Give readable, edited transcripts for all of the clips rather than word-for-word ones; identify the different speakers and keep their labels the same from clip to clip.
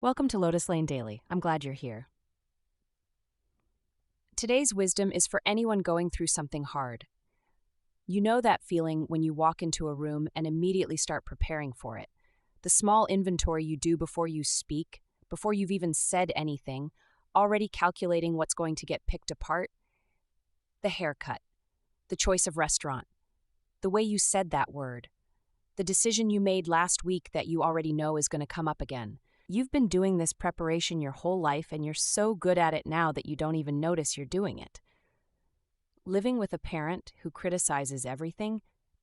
Speaker 1: Welcome to Lotus Lane Daily. I'm glad you're here. Today's wisdom is for anyone going through something hard. You know that feeling when you walk into a room and immediately start preparing for it. The small inventory you do before you speak, before you've even said anything, already calculating what's going to get picked apart. The haircut, the choice of restaurant, the way you said that word, the decision you made last week that you already know is going to come up again. You've been doing this preparation your whole life, and you're so good at it now that you don't even notice you're doing it. Living with a parent who criticizes everything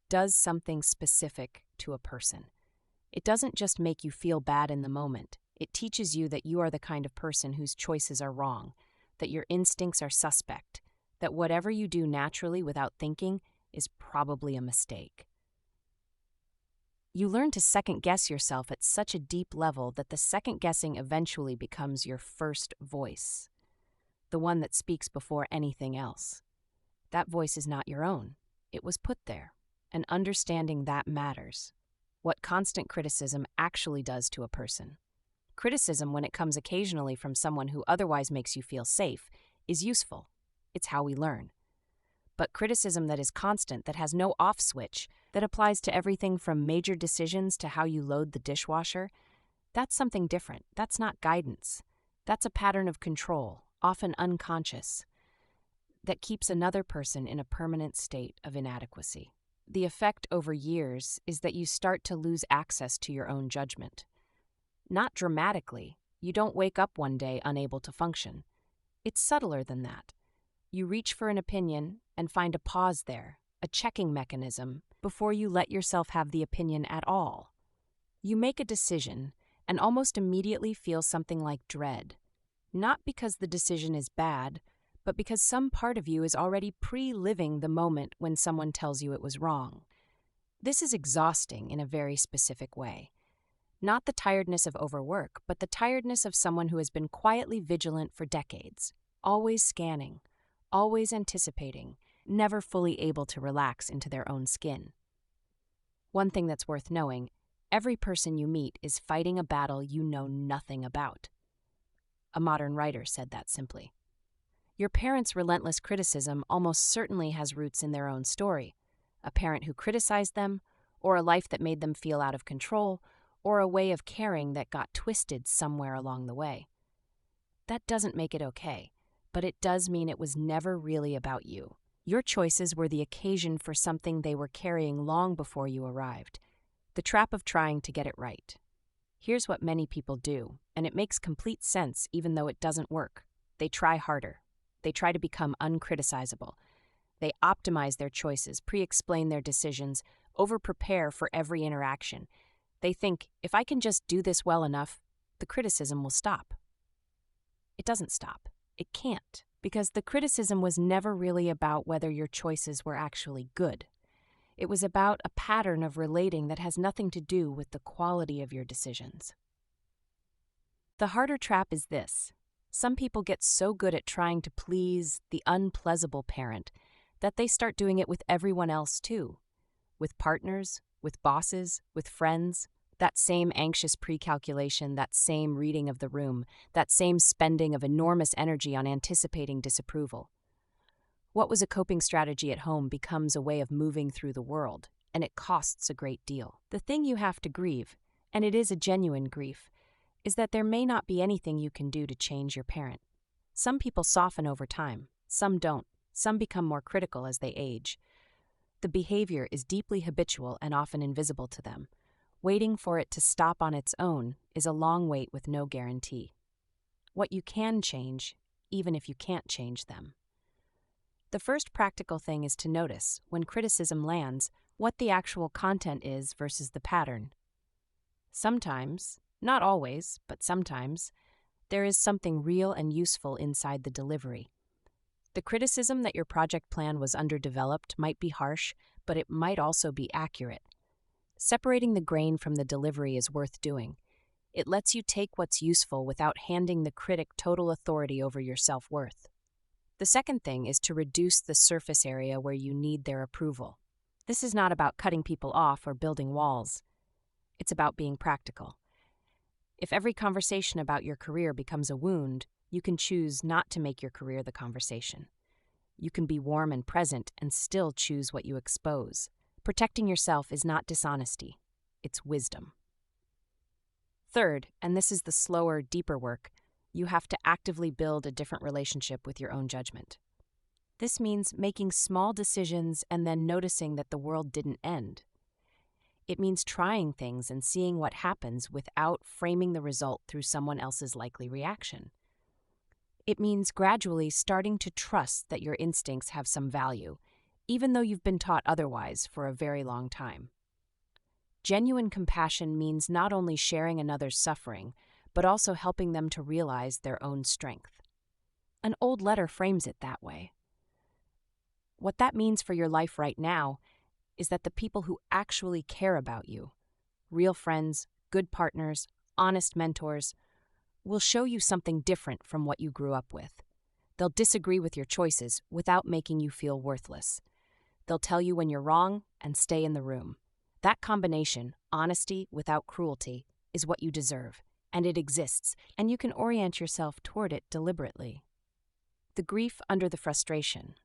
Speaker 1: does something specific to a person. It doesn't just make you feel bad in the moment. It teaches you that you are the kind of person whose choices are wrong, that your instincts are suspect, that whatever you do naturally without thinking is probably a mistake. You learn to second-guess yourself at such a deep level that the second-guessing eventually becomes your first voice, the one that speaks before anything else. That voice is not your own. It was put there, and understanding that matters. What constant criticism actually does to a person. Criticism, when it comes occasionally from someone who otherwise makes you feel safe, is useful. It's how we learn. But criticism that is constant, that has no off switch, that applies to everything from major decisions to how you load the dishwasher, that's something different. That's not guidance. That's a pattern of control, often unconscious, that keeps another person in a permanent state of inadequacy. The effect over years is that you start to lose access to your own judgment. Not dramatically. You don't wake up one day unable to function. It's subtler than that. You reach for an opinion and find a pause there, a checking mechanism, before you let yourself have the opinion at all. You make a decision and almost immediately feel something like dread, not because the decision is bad, but because some part of you is already pre-living the moment when someone tells you it was wrong. This is exhausting in a very specific way. Not the tiredness of overwork, but the tiredness of someone who has been quietly vigilant for decades, always scanning, always anticipating, never fully able to relax into their own skin. One thing that's worth knowing, every person you meet is fighting a battle you know nothing about. A modern writer said that simply. Your parents' relentless criticism almost certainly has roots in their own story. A parent who criticized them, or a life that made them feel out of control, or a way of caring that got twisted somewhere along the way. That doesn't make it okay, but it does mean it was never really about you. Your choices were the occasion for something they were carrying long before you arrived. The trap of trying to get it right. Here's what many people do, and it makes complete sense even though it doesn't work. They try harder. They try to become uncriticizable. They optimize their choices, pre-explain their decisions, over-prepare for every interaction. They think, if I can just do this well enough, the criticism will stop. It doesn't stop. It can't, because the criticism was never really about whether your choices were actually good. It was about a pattern of relating that has nothing to do with the quality of your decisions. The harder trap is this. Some people get so good at trying to please the unpleasable parent that they start doing it with everyone else too. With partners, with bosses, with friends. That same anxious pre-calculation, that same reading of the room, that same spending of enormous energy on anticipating disapproval. What was a coping strategy at home becomes a way of moving through the world, and it costs a great deal. The thing you have to grieve, and it is a genuine grief, is that there may not be anything you can do to change your parent. Some people soften over time, some don't, some become more critical as they age. The behavior is deeply habitual and often invisible to them. Waiting for it to stop on its own is a long wait with no guarantee. What you can change, even if you can't change them. The first practical thing is to notice, when criticism lands, what the actual content is versus the pattern. Sometimes, not always, but sometimes, there is something real and useful inside the delivery. The criticism that your project plan was underdeveloped might be harsh, but it might also be accurate. Separating the grain from the delivery is worth doing. It lets you take what's useful without handing the critic total authority over your self-worth. The second thing is to reduce the surface area where you need their approval. This is not about cutting people off or building walls. It's about being practical. If every conversation about your career becomes a wound, you can choose not to make your career the conversation. You can be warm and present and still choose what you expose. Protecting yourself is not dishonesty, it's wisdom. Third, and this is the slower, deeper work, you have to actively build a different relationship with your own judgment. This means making small decisions and then noticing that the world didn't end. It means trying things and seeing what happens without framing the result through someone else's likely reaction. It means gradually starting to trust that your instincts have some value, even though you've been taught otherwise for a very long time. Genuine compassion means not only sharing another's suffering, but also helping them to realize their own strength. An old letter frames it that way. What that means for your life right now is that the people who actually care about you, real friends, good partners, honest mentors, will show you something different from what you grew up with. They'll disagree with your choices without making you feel worthless. They'll tell you when you're wrong and stay in the room. That combination, honesty without cruelty, is what you deserve, and it exists, and you can orient yourself toward it deliberately. The grief under the frustration.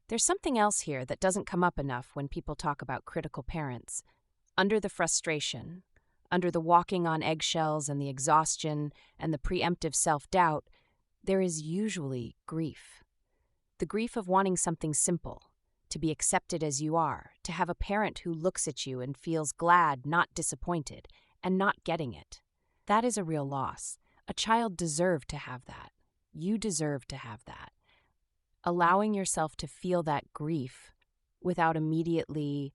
Speaker 1: There's something else here that doesn't come up enough when people talk about critical parents. Under the frustration, under the walking on eggshells and the exhaustion and the preemptive self-doubt, there is usually grief. The grief of wanting something simple, to be accepted as you are, to have a parent who looks at you and feels glad, not disappointed, and not getting it. That is a real loss. A child deserved to have that. You deserve to have that. Allowing yourself to feel that grief without immediately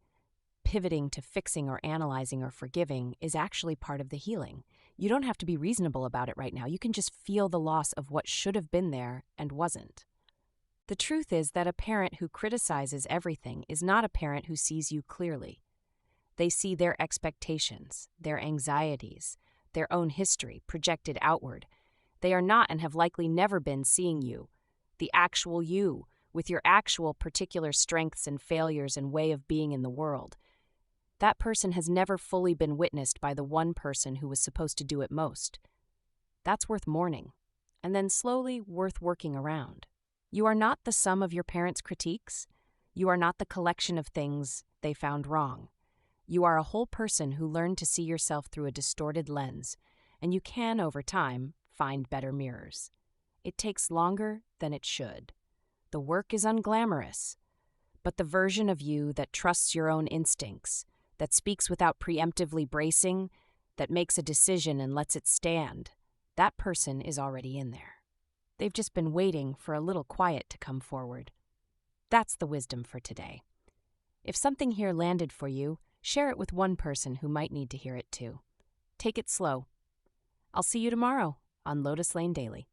Speaker 1: pivoting to fixing or analyzing or forgiving is actually part of the healing. You don't have to be reasonable about it right now. You can just feel the loss of what should have been there and wasn't. The truth is that a parent who criticizes everything is not a parent who sees you clearly. They see their expectations, their anxieties, their own history projected outward. They are not and have likely never been seeing you, the actual you, with your actual particular strengths and failures and way of being in the world. That person has never fully been witnessed by the one person who was supposed to do it most. That's worth mourning, and then slowly worth working around. You are not the sum of your parents' critiques. You are not the collection of things they found wrong. You are a whole person who learned to see yourself through a distorted lens, and you can, over time, find better mirrors. It takes longer than it should. The work is unglamorous, but the version of you that trusts your own instincts, that speaks without preemptively bracing, that makes a decision and lets it stand, that person is already in there. They've just been waiting for a little quiet to come forward. That's the wisdom for today. If something here landed for you, share it with one person who might need to hear it too. Take it slow. I'll see you tomorrow on Lotus Lane Daily.